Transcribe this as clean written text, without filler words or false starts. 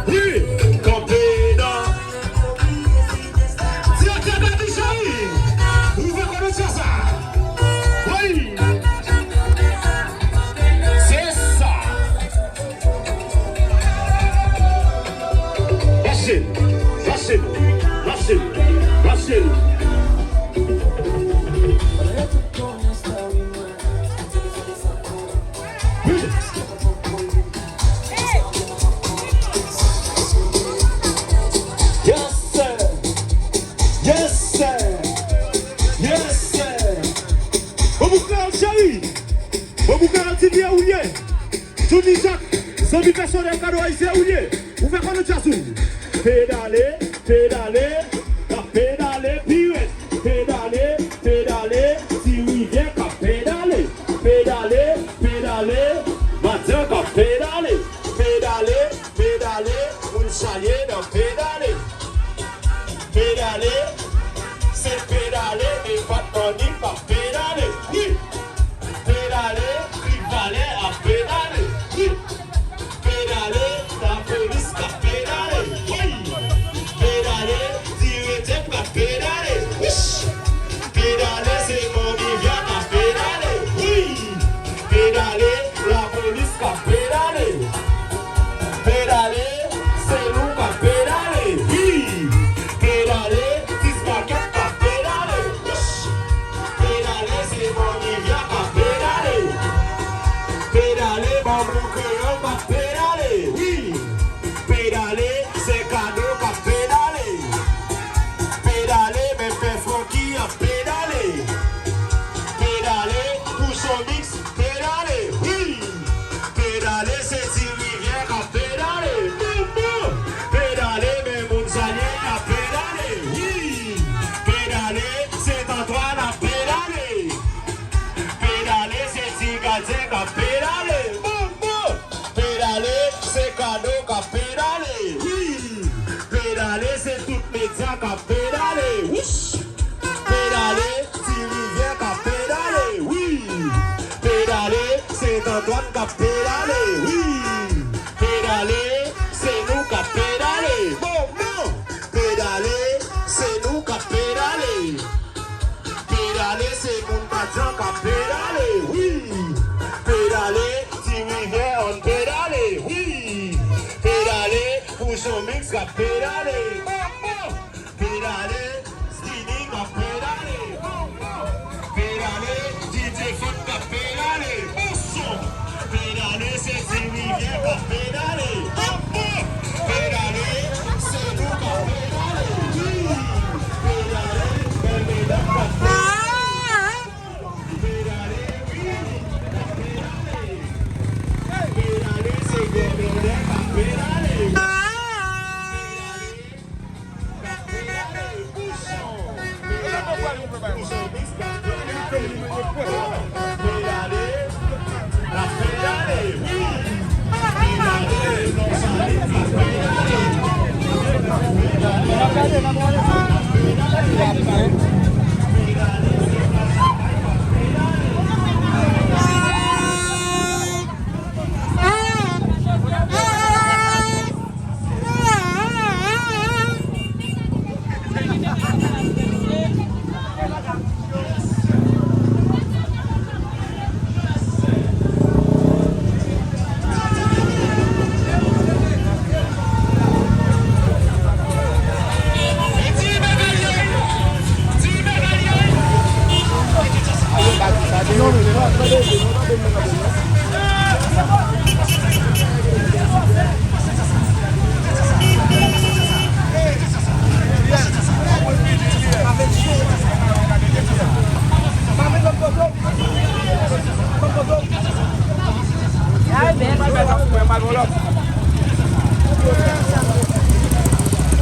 Oui, campé dans. Tiens, tiens, Daddy Chéri. Vous voulez qu'on ça? Oui. C'est ça. Lâchez, lâchez, lâchez, lâchez. Pédaler, pédaler, la pédaler, pirouette, pédaler, pédaler, Tirivye qu'a pédaler, pédaler, pédaler, matin qu'a pédaler, pédaler, pédaler, on chalet dans pédaler, pédaler, c'est pédaler et pas on dit pas pédaler, oui, pédaler, rivaler à pédaler, oui, pédaler, la police qu'a pédaler, oui. Pédaler, Tirivye qu'a pédaler, oui. Pédaler, c'est mon vivant qu'a pédaler, oui. Pédaler, la police qu'a pédaler. Pédaler, c'est nous qu'a pédaler, oui. Pédaler, 10 baguettes qu'a pédaler, oui. Pédaler, c'est mon vivant qu'a pédaler. Pédaler, mon crayon qu'a pédaler, oui. Pédaler, c'est cadeau qu'a pédaler. Pédaler, mais fait Francky a pédalé. Pédaler, pour son mix, pédaler, oui. Pédaler, c'est Tirivye qu'a pédalé. Pédaler, mais Mounzanier a pédalé, oui. Pédaler, c'est Antoine a pédalé. Pédaler, c'est Tigadien qu'a pédalé. Pédaler, c'est cadeau qu'a pédalé, oui. Pédaler, c'est tout média qu'a pédalé, oui. Pédaler, Tirivye qu'a pédalé, oui. Pédaler, c'est Antoine qu'a pédalé, oui. Pédaler, c'est nous qu'a pédalé, bon. Pédaler, c'est nous qu'a pédalé. Pédaler, c'est mon patron qu'a pédalé, oui. Pédaler, Tirivye on pédalé, oui. Pédaler, pour son mix qu'a pédalé, pédaler, Skinny qu'a pédalé, pédaler, DJ Foot qu'a pédalé, pédaler, c'est Tirivye qu'a pédalé, pédaler, c'est nous qu'a pédalé, oui. Pédaler, belle qu'a pédalé, pédaler, oui, qu'a pédalé, pédaler, c'est belle qu'a pédalé. No,